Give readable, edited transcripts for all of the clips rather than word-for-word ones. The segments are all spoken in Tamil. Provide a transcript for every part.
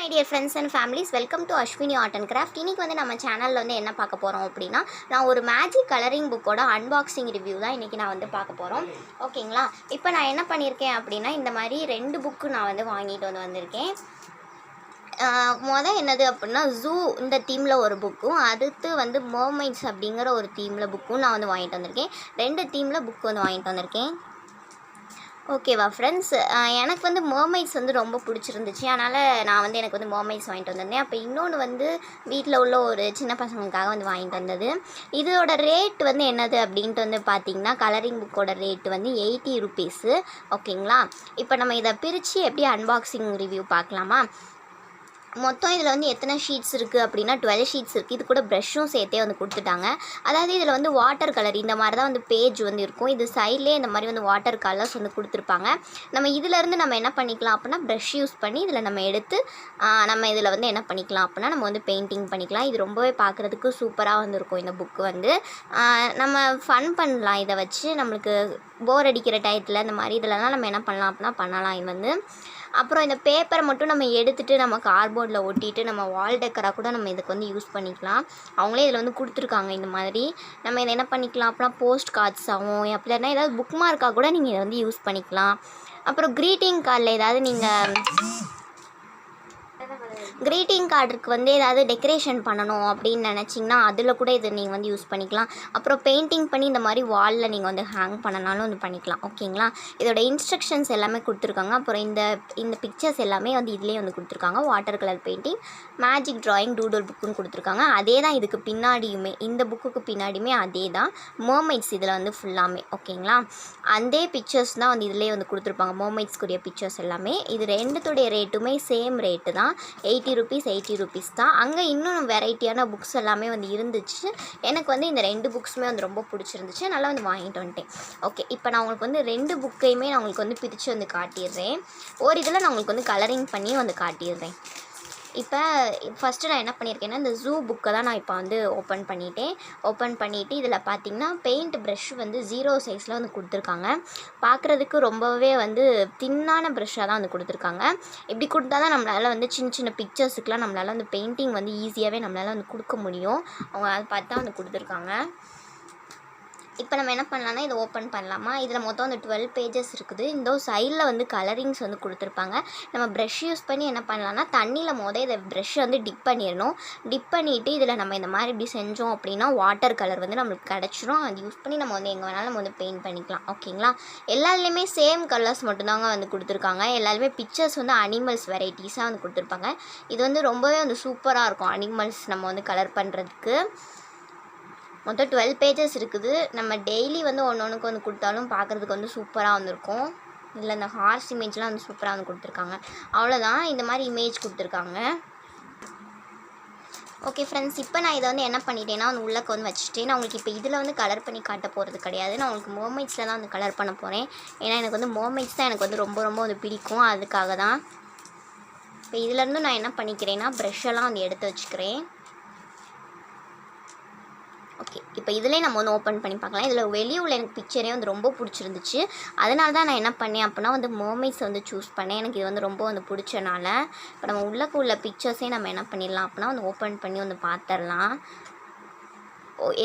My dear friends and families, welcome to Ashwini art and craft. இன்றைக்கி வந்து நம்ம சேனலில் வந்து என்ன பார்க்க போகிறோம் அப்படின்னா, நான் ஒரு மேஜிக் கலரிங் புக்கோட அன்பாக்சிங் ரிவ்யூ தான் இன்றைக்கி நான் வந்து பார்க்க போகிறோம். ஓகேங்களா? இப்போ நான் என்ன பண்ணியிருக்கேன் அப்படின்னா, இந்த மாதிரி 2 புக்கு நான் வந்து வாங்கிட்டு வந்திருக்கேன். என்னது அப்படின்னா, ஜூ இந்த தீமில் ஒரு புக்கும், அடுத்து வந்து மர்மைட்ஸ் அப்படிங்கிற ஒரு தீமில் புக்கும் நான் வந்து வாங்கிட்டு வந்திருக்கேன். 2 தீமில் புக் வந்து வாங்கிட்டு வந்திருக்கேன். ஓகேவா ஃப்ரெண்ட்ஸ், எனக்கு வந்து மர்மைட்ஸ் வந்து ரொம்ப பிடிச்சிருந்துச்சு. அதனால் நான் வந்து எனக்கு வந்து மர்மைட்ஸ் வாங்கிட்டு வந்திருந்தேன். அப்போ இன்னொன்று வந்து வீட்டில் உள்ள ஒரு சின்ன பசங்களுக்காக வந்து வாங்கிட்டு வந்தது. இதோட ரேட் வந்து என்னது அப்படின்ட்டு வந்து பார்த்திங்கன்னா, கலரிங் புக்கோட ரேட்டு வந்து 80 ருபீஸு. ஓகேங்களா? இப்போ நம்ம இதை பிரித்து எப்படி அன்பாக்சிங் ரிவ்யூ பார்க்கலாமா? மொத்தம் இதில் வந்து எத்தனை ஷீட்ஸ் இருக்குது அப்படின்னா 12 ஷீட்ஸ் இருக்குது. இது கூட ப்ரஷ்ஷும் சேர்த்தே வந்து கொடுத்துட்டாங்க. அதாவது இதில் வந்து வாட்டர் கலர் இந்த மாதிரி தான் வந்து பேஜ் வந்து இருக்கும். இது சைட்லேயே இந்த மாதிரி வந்து வாட்டர் கலர்ஸ் வந்து கொடுத்துருப்பாங்க. நம்ம இதிலேருந்து நம்ம என்ன பண்ணிக்கலாம் அப்படின்னா, ப்ரஷ் யூஸ் பண்ணி இதில் நம்ம எடுத்து நம்ம இதில் வந்து என்ன பண்ணிக்கலாம் அப்படின்னா, நம்ம வந்து பெயிண்டிங் பண்ணிக்கலாம். இது ரொம்பவே பார்க்குறதுக்கு சூப்பராக வந்து இருக்கும். இந்த புக்கு வந்து நம்ம ஃபன் பண்ணலாம். இதை வச்சு நம்மளுக்கு போர் அடிக்கிற டயத்தில் இந்த மாதிரி இதிலலாம் நம்ம என்ன பண்ணலாம் அப்படின்னா பண்ணலாம். இது வந்து அப்புறம் இந்த பேப்பரை மட்டும் நம்ம எடுத்துகிட்டு நம்ம கார்ட்போர்டில் ஒட்டிட்டு நம்ம வால் டெக்கராக கூட நம்ம இதுக்கு வந்து யூஸ் பண்ணிக்கலாம். அவங்களே இதில் வந்து கொடுத்துருக்காங்க. இந்த மாதிரி நம்ம இதை என்ன பண்ணிக்கலாம் அப்படின்னா, போஸ்ட் கார்ட்ஸாகவும் அப்படின்னா ஏதாவது புக் மார்க்காக கூட நீங்கள் இதை வந்து யூஸ் பண்ணிக்கலாம். அப்புறம் க்ரீட்டிங் கார்டில் ஏதாவது நீங்கள் க்ரீட்டிங் கார்டுக்கு வந்து ஏதாவது டெக்கரேஷன் பண்ணணும் அப்படின்னு நினச்சிங்கன்னா அதில் கூட இதை நீங்கள் வந்து யூஸ் பண்ணிக்கலாம். அப்புறம் பெயிண்டிங் பண்ணி இந்த மாதிரி வாலில் நீங்கள் வந்து ஹேங் பண்ணனாலும் வந்து பண்ணிக்கலாம். ஓகேங்களா? இதோட இன்ஸ்ட்ரக்ஷன்ஸ் எல்லாமே கொடுத்துருக்காங்க. அப்புறம் இந்த பிக்சர்ஸ் எல்லாமே வந்து இதிலே வந்து கொடுத்துருக்காங்க. Water colour painting, magic drawing, doodle புக்குன்னு கொடுத்துருக்காங்க. அதே தான் இதுக்கு பின்னாடியுமே, இந்த புக்குக்கு பின்னாடியுமே அதே தான் மர்மைட்ஸ் இதில் வந்து ஃபுல்லாமே. ஓகேங்களா? அதே பிக்சர்ஸ் தான் வந்து இதிலே வந்து கொடுத்துருப்பாங்க. மர்மைட்ஸ்க்குரிய பிக்சர்ஸ் எல்லாமே. இது ரெண்டுத்துடைய ரேட்டுமே சேம் ரேட்டு தான், 80 ருபீஸ் தான். அங்கே இன்னும் வெரைட்டியான புக்ஸ் எல்லாமே வந்து இருந்துச்சு. எனக்கு வந்து இந்த 2 புக்ஸுமே வந்து ரொம்ப பிடிச்சிருந்துச்சு. நல்லா வந்து வாங்கிட்டு வந்துட்டேன். ஓகே, இப்போ நான் உங்களுக்கு வந்து 2 புக்கையுமே நான் உங்களுக்கு வந்து பிரித்து வந்து காட்டிடுறேன். ஒரு இதில் நான் உங்களுக்கு வந்து கலரிங் பண்ணி வந்து காட்டிடுறேன். இப்போ ஃபஸ்ட்டு நான் என்ன பண்ணியிருக்கேன்னா, இந்த ஜூ புக்கை தான் நான் இப்போ வந்து ஓப்பன் பண்ணிவிட்டு இதில் பார்த்திங்கன்னா பெயிண்ட் ப்ரஷ் வந்து 0 சைஸில் வந்து கொடுத்துருக்காங்க. பார்க்குறதுக்கு ரொம்பவே வந்து தின்னான ப்ரஷ்ஷாக தான் வந்து கொடுத்துருக்காங்க. இப்படி கொடுத்தா தான் நம்மளால் வந்து சின்ன சின்ன பிக்சர்ஸுக்கெலாம் நம்மளால் வந்து பெயிண்டிங் வந்து ஈஸியாகவே நம்மளால் வந்து கொடுக்க முடியும். அவங்க அதை பார்த்து தான் வந்து கொடுத்துருக்காங்க. இப்போ நம்ம என்ன பண்ணலான்னா, இதை ஓப்பன் பண்ணலாமா? இதில் மொத்தம் வந்து 12 பேஜஸ் இருக்குது. இந்த சைடில் வந்து கலரிங்ஸ் வந்து கொடுத்துருப்பாங்க. நம்ம ப்ரஷ் யூஸ் பண்ணி என்ன பண்ணலான்னா, தண்ணியில் இதை ப்ரஷ்ஷை வந்து டிப் பண்ணிடணும். டிப் பண்ணிவிட்டு இதில் நம்ம இந்த மாதிரி இப்படி செஞ்சோம் அப்படின்னா வாட்டர் கலர் வந்து நம்மளுக்கு கிடச்சிரும். அது யூஸ் பண்ணி நம்ம வந்து எங்கே வேணாலும் நம்ம வந்து பெயிண்ட் பண்ணிக்கலாம். ஓகேங்களா? எல்லாருலேயுமே சேம் கலர்ஸ் மட்டும்தாங்க வந்து கொடுத்துருக்காங்க. எல்லாருமே பிக்சர்ஸ் வந்து அனிமல்ஸ் வெரைட்டிஸாக வந்து கொடுத்துருப்பாங்க. இது வந்து ரொம்பவே வந்து சூப்பராக இருக்கும் அனிமல்ஸ் நம்ம வந்து கலர் பண்ணுறதுக்கு. மொத்தம் 12 பேஜஸ் இருக்குது. நம்ம டெய்லி வந்து ஒன்றுக்கு வந்து கொடுத்தாலும் பார்க்குறதுக்கு வந்து சூப்பராக வந்துருக்கும். இதில் இந்த ஹார்ஸ் இமேஜ்லாம் வந்து சூப்பராக வந்து கொடுத்துருக்காங்க. அவ்வளோதான், இந்த மாதிரி இமேஜ் கொடுத்துருக்காங்க. ஓகே ஃப்ரெண்ட்ஸ், இப்போ நான் இதை வந்து என்ன பண்ணிட்டேன்னா வந்து உள்ளக்க வந்து வச்சுட்டேன். நான் உங்களுக்கு இப்போ இதில் வந்து கலர் பண்ணி காட்ட போகிறது கிடையாது. நான் உங்களுக்கு மர்மைட்ஸில் தான் வந்து கலர் பண்ண போகிறேன். ஏன்னா எனக்கு வந்து மர்மைட்ஸ் தான் எனக்கு வந்து ரொம்ப ரொம்ப வந்து பிடிக்கும். அதுக்காக தான் இப்போ இதிலேருந்து நான் என்ன பண்ணிக்கிறேன்னா, ப்ரஷ்ஷெல்லாம் வந்து எடுத்து வச்சுக்கிறேன். ஓகே, இப்போ இதிலே நம்ம வந்து ஓப்பன் பண்ணி பார்க்கலாம். இதில் வெளியே உள்ள எனக்கு பிக்சரே வந்து ரொம்ப பிடிச்சிருந்துச்சு. அதனால தான் நான் என்ன பண்ணேன் அப்படின்னா வந்து மர்மைட்ஸ் வந்து சூஸ் பண்ணேன். எனக்கு இது வந்து ரொம்ப வந்து பிடிச்சனால இப்போ நம்ம உள்ளக்க உள்ள பிக்சர்ஸே நம்ம என்ன பண்ணிடலாம் அப்படின்னா வந்து ஓப்பன் பண்ணி வந்து பார்த்துடலாம்.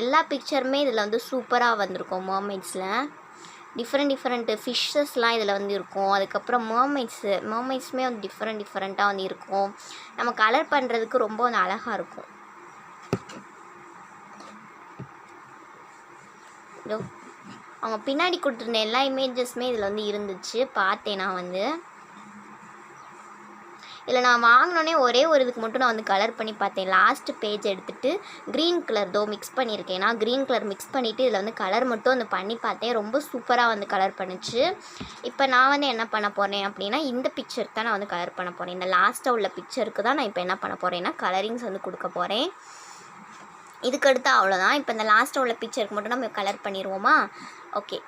எல்லா பிக்சருமே இதில் வந்து சூப்பராக வந்திருக்கும். மர்மைட்ஸில் டிஃப்ரெண்ட் ஃபிஷ்ஷஸ்லாம் இதில் வந்து இருக்கும். அதுக்கப்புறம் மர்மைட்ஸுமே வந்து டிஃப்ரெண்ட்டாக வந்து இருக்கும். நம்ம கலர் பண்ணுறதுக்கு ரொம்ப வந்து அழகாக இருக்கும். அவங்க பின்னாடி கொடுத்துருந்த எல்லா இமேஜஸுமே இதில் வந்து இருந்துச்சு. பார்த்தேன் நான் வந்து இதில் நான் வாங்கினோன்னே ஒரே ஒரு இதுக்கு மட்டும் நான் வந்து கலர் பண்ணி பார்த்தேன். லாஸ்ட்டு பேஜ் எடுத்துகிட்டு க்ரீன் கலர் மிக்ஸ் பண்ணியிருக்கேன். நான் க்ரீன் கலர் மிக்ஸ் பண்ணிவிட்டு இதில் வந்து கலர் மட்டும் வந்து பண்ணி பார்த்தேன். ரொம்ப சூப்பராக வந்து கலர் பண்ணிச்சு. இப்போ நான் வந்து என்ன பண்ண போகிறேன் அப்படின்னா, இந்த பிக்சருக்கு தான் நான் வந்து கலர் பண்ண போகிறேன். இந்த லாஸ்ட்டாக உள்ள பிக்சருக்கு தான் நான் இப்போ என்ன பண்ண போகிறேன்னா கலரிங்ஸ் வந்து கொடுக்க போகிறேன். இதுக்கு அடுத்து அவ்வளோதான். இப்போ இந்த லாஸ்ட்டாக உள்ள பிக்சருக்கு மட்டும் நம்ம கலர் பண்ணிடுவோமா? ஓகே,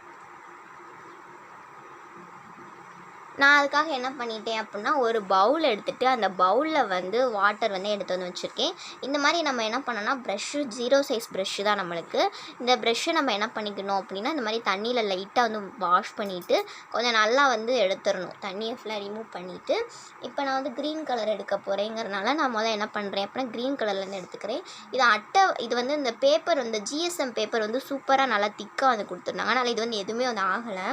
நான் அதுக்காக என்ன பண்ணிட்டேன் அப்படின்னா, ஒரு பவுல் எடுத்துகிட்டு அந்த பவுலில் வந்து வாட்டர் வந்து எடுத்து வந்து வச்சுருக்கேன். இந்த மாதிரி நம்ம என்ன பண்ணோன்னா, ப்ரஷ்ஷு 0 சைஸ் ப்ரஷ்ஷு தான் நம்மளுக்கு. இந்த ப்ரஷ்ஷை நம்ம என்ன பண்ணிக்கணும் அப்படின்னா, இந்த மாதிரி தண்ணியில் லைட்டாக வந்து வாஷ் பண்ணிவிட்டு கொஞ்சம் நல்லா வந்து எடுத்துடணும். தண்ணியை ஃபுல்லாக ரிமூவ் பண்ணிவிட்டு, இப்போ நான் வந்து க்ரீன் கலர் எடுக்க போகிறேங்கிறனால நான் என்ன பண்ணுறேன் அப்படின்னா, க்ரீன் கலர்லேருந்து எடுத்துக்கிறேன். இது வந்து இந்த பேப்பர் வந்து GSM பேப்பர் வந்து சூப்பராக நல்லா திக்காக வந்து கொடுத்துருந்தாங்க. அதனால் இது வந்து எதுவுமே வந்து ஆகலை.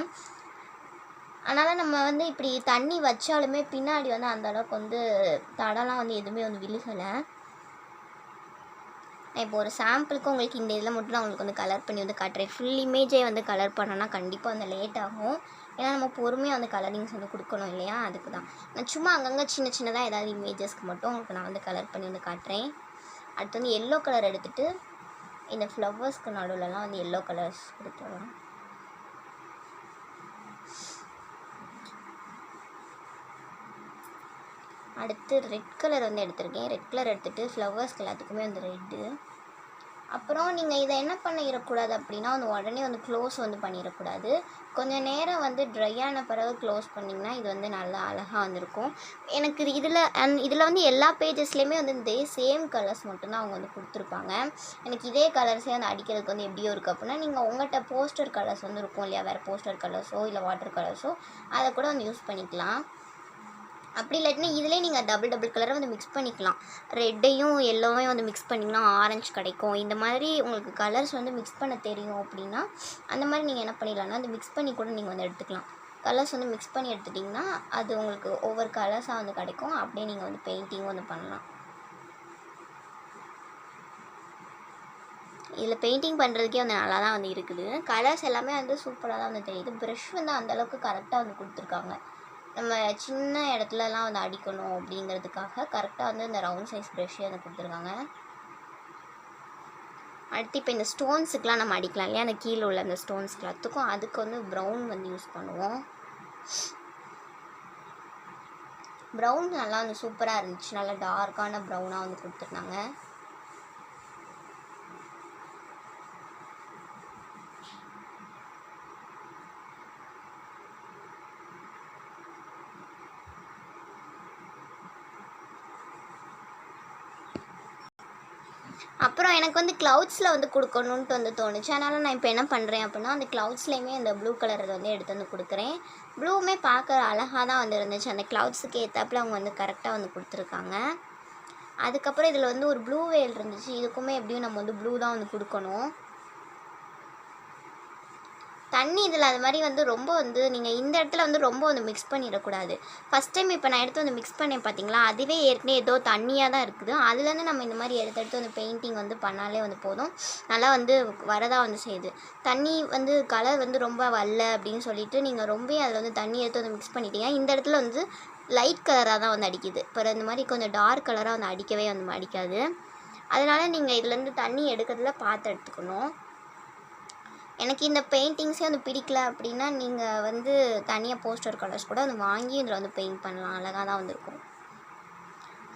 அதனால் நம்ம வந்து இப்படி தண்ணி வச்சாலுமே பின்னாடி வந்து அந்தளவுக்கு வந்து தடம்லாம் வந்து எதுவுமே வந்து விழுகலை. நான் இப்போ ஒரு சாம்பிளுக்கு உங்களுக்கு இந்த இதில் மட்டும் நான் உங்களுக்கு வந்து கலர் பண்ணி வந்து காட்டுறேன். ஃபுல் இமேஜே வந்து கலர் பண்ணோன்னா கண்டிப்பாக வந்து லேட் ஆகும். ஏன்னா நம்ம பொறுமையாக வந்து கலரிங்ஸ் வந்து கொடுக்கணும் இல்லையா, அதுக்கு தான். நான் சும்மா அங்கங்கே சின்னதாக ஏதாவது இமேஜஸ்க்கு மட்டும் உங்களுக்கு நான் வந்து கலர் பண்ணி வந்து காட்டுறேன். அடுத்து வந்து எல்லோ கலர் எடுத்துகிட்டு இந்த ஃப்ளவர்ஸ்க்கு நடுவில்லாம் வந்து எல்லோ கலர்ஸ் கொடுத்துருவோம். அடுத்து ரெட் கலர் வந்து எடுத்திருக்கேன். ரெட் கலர் எடுத்துகிட்டு ஃப்ளவர்ஸ்க்கு எல்லாத்துக்குமே வந்து ரெட்டு. அப்புறம் நீங்கள் இதை என்ன பண்ணிடக்கூடாது அப்படின்னா, வந்து உடனே வந்து க்ளோஸ் வந்து பண்ணிடக்கூடாது. கொஞ்சம் நேரம் வந்து ட்ரை ஆன பிறகு க்ளோஸ் பண்ணிங்கன்னா இது வந்து நல்லா அழகாக வந்திருக்கும். எனக்கு இதில் வந்து எல்லா பேஜஸ்லேயுமே வந்து இதே சேம் கலர்ஸ் மட்டும்தான் அவங்க வந்து கொடுத்துருப்பாங்க. எனக்கு இதே கலர்ஸே வந்து அடிக்கிறதுக்கு வந்து எப்படியோ இருக்குது அப்படின்னா, நீங்கள் உங்கள்கிட்ட போஸ்டர் கலர்ஸ் வந்து இருக்கும் இல்லையா, வேறு போஸ்டர் கலர்ஸோ இல்லை வாட்டர் கலர்ஸோ அதை கூட வந்து யூஸ் பண்ணிக்கலாம். அப்படி இல்லாட்டினா இதிலே நீங்கள் டபுள் கலரை வந்து மிக்ஸ் பண்ணிக்கலாம். ரெட்டையும் எல்லோவையும் வந்து மிக்ஸ் பண்ணிங்கன்னா ஆரஞ்சு கிடைக்கும். இந்த மாதிரி உங்களுக்கு கலர்ஸ் வந்து மிக்ஸ் பண்ண தெரியும் அப்படின்னா அந்த மாதிரி நீங்கள் என்ன பண்ணிடலாம்னா அந்த மிக்ஸ் பண்ணி கூட நீங்கள் வந்து எடுத்துக்கலாம். கலர்ஸ் வந்து மிக்ஸ் பண்ணி எடுத்துட்டிங்கன்னா அது உங்களுக்கு ஒவ்வொரு கலர்ஸாக வந்து கிடைக்கும். அப்படியே நீங்கள் வந்து பெயிண்டிங்கும் வந்து பண்ணலாம். இதில் பெயிண்டிங் பண்ணுறதுக்கே வந்து நல்லா தான் வந்து இருக்குது. கலர்ஸ் எல்லாமே வந்து சூப்பராக தான் வந்து தெரியுது. ப்ரஷ் வந்து அந்தளவுக்கு கரெக்டாக வந்து கொடுத்துருக்காங்க. நம்ம சின்ன இடத்துலலாம் வந்து அடிக்கணும் அப்படிங்கிறதுக்காக கரெக்டாக வந்து இந்த ரவுண்ட் சைஸ் ப்ரஷ்ஷே வந்து கொடுத்துருக்காங்க. அடுத்து இப்போ இந்த ஸ்டோன்ஸுக்கெலாம் நம்ம அடிக்கலாம் இல்லையா, அந்த கீழே உள்ள அந்த ஸ்டோன்ஸ்க்கு எல்லாத்துக்கும் அதுக்கு வந்து ப்ரௌன் வந்து யூஸ் பண்ணுவோம். ப்ரௌன் நல்லா வந்து சூப்பராக இருந்துச்சு. நல்லா டார்க்கான ப்ரௌனாக வந்து கொடுத்துருந்தாங்க. அப்புறம் எனக்கு வந்து க்ளவுட்ஸில் வந்து கொடுக்கணுன்ட்டு வந்து தோணுச்சு. அதனால் நான் இப்போ என்ன பண்ணுறேன் அப்படின்னா, அந்த க்ளவுட்ஸ்லேயுமே அந்த ப்ளூ கலர் வந்து எடுத்து வந்து கொடுக்குறேன். ப்ளூவுமே பார்க்க அழகாக தான் வந்து இருந்துச்சு. அந்த க்ளவுட்ஸுக்கு ஏற்றாப்புல அவங்க வந்து கரெக்டாக வந்து கொடுத்துருக்காங்க. அதுக்கப்புறம் இதில் வந்து ஒரு ப்ளூ வேல் இருந்துச்சு. இதுக்குமே எப்படியும் நம்ம வந்து ப்ளூ தான் வந்து கொடுக்கணும். தண்ணி இதில் அது மாதிரி வந்து ரொம்ப வந்து நீங்கள் இந்த இடத்துல வந்து ரொம்ப வந்து மிக்ஸ் பண்ணிடக்கூடாது. ஃபஸ்ட் டைம் இப்போ நான் எடுத்து வந்து மிக்ஸ் பண்ணேன் பார்த்தீங்களா, அதுவே ஏற்கனவே ஏதோ தண்ணியாக தான் இருக்குது. அதுலேருந்து நம்ம இந்த மாதிரி எடுத்து வந்து பெயிண்டிங் வந்து பண்ணாலே வந்து போதும். நல்லா வந்து வரதான் வந்து செய்யுது. தண்ணி வந்து கலர் வந்து ரொம்ப வரல அப்படின்னு சொல்லிட்டு நீங்கள் ரொம்ப அதில் வந்து தண்ணி எடுத்து வந்து மிக்ஸ் பண்ணிட்டீங்க. இந்த இடத்துல வந்து லைட் கலராக தான் வந்து அடிக்குது. இப்போ இந்த மாதிரி கொஞ்சம் டார்க் கலராக வந்து அடிக்கவே வந்து அடிக்காது. அதனால் நீங்கள் இதுலேருந்து தண்ணி எடுக்கிறதுல பார்த்து எடுத்துக்கணும். எனக்கு இந்த பெயிண்டிங்ஸே வந்து பிடிக்கல அப்படின்னா நீங்கள் வந்து தனியாக போஸ்டர் கலர்ஸ் கூட வந்து வாங்கி இதில் வந்து பெயிண்ட் பண்ணலாம். அழகாக தான் வந்துருக்கும்.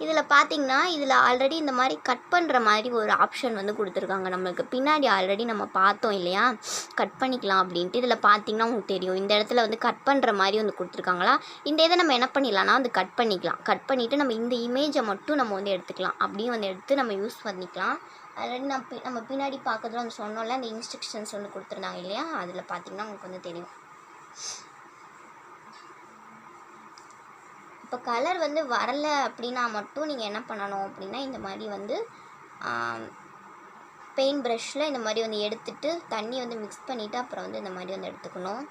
இதில் பார்த்திங்கன்னா இதில் ஆல்ரெடி இந்த மாதிரி கட் பண்ணுற மாதிரி ஒரு ஆப்ஷன் வந்து கொடுத்துருக்காங்க. நம்மளுக்கு பின்னாடி ஆல்ரெடி நம்ம பார்த்தோம் இல்லையா, கட் பண்ணிக்கலாம் அப்படின்ட்டு. இதில் பார்த்திங்கன்னா உங்களுக்கு தெரியும், இந்த இடத்துல வந்து கட் பண்ணுற மாதிரி வந்து கொடுத்துருக்காங்களா. இந்த இதை நம்ம என்ன பண்ணிடலாம்னா வந்து கட் பண்ணிக்கலாம். கட் பண்ணிவிட்டு நம்ம இந்த இமேஜை மட்டும் நம்ம வந்து எடுத்துக்கலாம். அப்படியும் வந்து எடுத்து நம்ம யூஸ் பண்ணிக்கலாம். ஆல்ரெடி நம்ம பின்னாடி பார்க்கறதுல வந்து சொன்னோம்ல, அந்த இன்ஸ்ட்ரக்ஷன்ஸ் வந்து கொடுத்துருந்தாங்க இல்லையா, அதில் பார்த்திங்கன்னா உங்களுக்கு வந்து தெரியும். இப்போ கலர் வந்து வரலை அப்படின்னா மட்டும் நீங்கள் என்ன பண்ணணும் அப்படின்னா, இந்த மாதிரி வந்து பெயிண்ட் ப்ரஷ்ஷில் இந்த மாதிரி வந்து எடுத்துகிட்டு தண்ணி வந்து மிக்ஸ் பண்ணிவிட்டு அப்புறம் வந்து இந்த மாதிரி வந்து எடுத்துக்கணும்.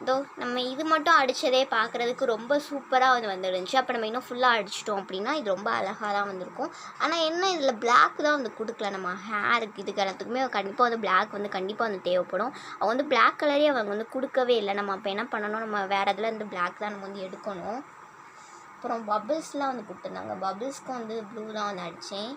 இதோ நம்ம இது மட்டும் அடித்ததே பார்க்குறதுக்கு ரொம்ப சூப்பராக வந்து வந்துருந்துச்சு. அப்போ நம்ம இன்னும் ஃபுல்லாக அடிச்சிட்டோம் அப்படின்னா இது ரொம்ப அழகாக தான் வந்திருக்கும். ஆனால் என்ன இதில் பிளாக் தான் வந்து கொடுக்கல. நம்ம ஹேருக்கு இதுக்கு எல்லாத்துக்குமே கண்டிப்பாக வந்து பிளாக் வந்து கண்டிப்பாக வந்து தேவைப்படும். அவங்க வந்து பிளாக் கலரே அவங்க வந்து கொடுக்கவே இல்லை. நம்ம அப்போ என்ன பண்ணணும், நம்ம வேறு இதில் இருந்து பிளாக் தான் நம்ம வந்து எடுக்கணும். அப்புறம் பபிள்ஸ்லாம் வந்து கொடுத்துருந்தாங்க. பபிள்ஸ்க்கும் வந்து ப்ளூ தான் வந்து அடித்தேன்.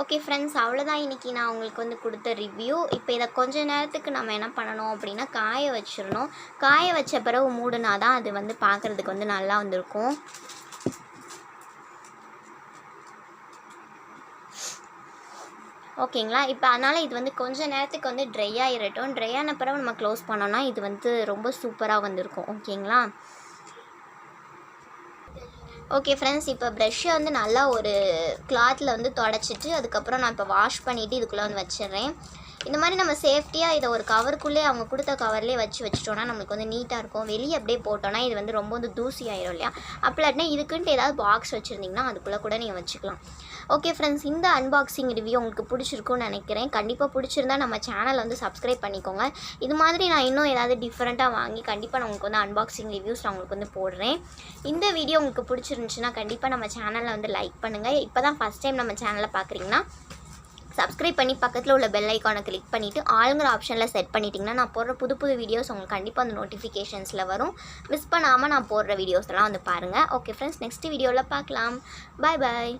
ஓகே ஃப்ரெண்ட்ஸ், அவ்வளோதான் இன்றைக்கி நான் உங்களுக்கு வந்து கொடுத்த ரிவ்யூ. இப்போ இதை கொஞ்ச நேரத்துக்கு நம்ம என்ன பண்ணணும் அப்படின்னா காய வச்சிடணும். காய வச்ச பிறகு மூடினா தான் அது வந்து பார்க்குறதுக்கு வந்து நல்லா வந்திருக்கும். ஓகேங்களா. இப்போ அதனால் இது வந்து கொஞ்ச நேரத்துக்கு வந்து ட்ரை ஆகிடட்டும். ட்ரை ஆன பிறகு நம்ம க்ளோஸ் பண்ணோன்னா இது வந்து ரொம்ப சூப்பராக வந்திருக்கும். ஓகேங்களா. ஓகே ஃப்ரெண்ட்ஸ், இப்போ ப்ரஷ்ஷை வந்து நல்லா ஒரு கிளாத்தில் வந்து தொடச்சிட்டு அதுக்கப்புறம் நான் இப்போ வாஷ் பண்ணிவிட்டு இதுக்குள்ளே வந்து வச்சிடுறேன். இந்த மாதிரி நம்ம சேஃப்டியாக இதை ஒரு கவருக்குள்ளே அவங்க கொடுத்த கவர்லேயே வச்சுட்டோன்னா நம்மளுக்கு வந்து நீட்டாக இருக்கும். வெளியே அப்படியே போட்டோன்னா இது வந்து ரொம்ப வந்து தூசி ஆயிடும் இல்லையா. அப்படின்னா இதுக்குன்ட்டு ஏதாவது பாக்ஸ் வச்சுருந்திங்கன்னா அதுக்குள்ளே கூட நீங்கள் வச்சுக்கலாம். ஓகே ஃப்ரெண்ட்ஸ், இந்த அன்பாக்சிங் ரிவ்யூ உங்களுக்கு பிடிச்சிருக்குன்னு நினைக்கிறேன். கண்டிப்பாக பிடிச்சிருந்தா நம்ம சேனலை வந்து சப்ஸ்கிரைப் பண்ணிக்கோங்க. இது மாதிரி நான் இன்னும் ஏதாவது டிஃப்ரெண்ட்டாக வாங்கி கண்டிப்பாக நான் உங்களுக்கு வந்து அன்பாக்சிங் ரிவ்யூஸ் நான் உங்களுக்கு வந்து போடுறேன். இந்த வீடியோ உங்களுக்கு பிடிச்சிருந்துச்சுன்னா கண்டிப்பாக நம்ம சேனலை வந்து லைக் பண்ணுங்கள். இப்போ தான் ஃபஸ்ட் டைம் நம்ம சேனலை பார்க்குறீங்கன்னா சப்ஸ்கிரைப் பண்ணி பக்கத்தில் உள்ள பெல் ஐக்கானை கிளிக் பண்ணிவிட்டு ஆளுங்கிற ஆப்ஷனில் செட் பண்ணிட்டிங்கன்னா நான் போடுற புது வீடியோஸ் உங்களுக்கு கண்டிப்பாக அந்த நோட்டிஃபிகேஷன்ஸில் வரும். மிஸ் பண்ணாமல் நான் போடுற வீடியோஸ் எல்லாம் வந்து பாருங்கள். ஓகே ஃப்ரெண்ட்ஸ், நெக்ஸ்ட் வீடியோவில் பார்க்கலாம். பாய் பாய்.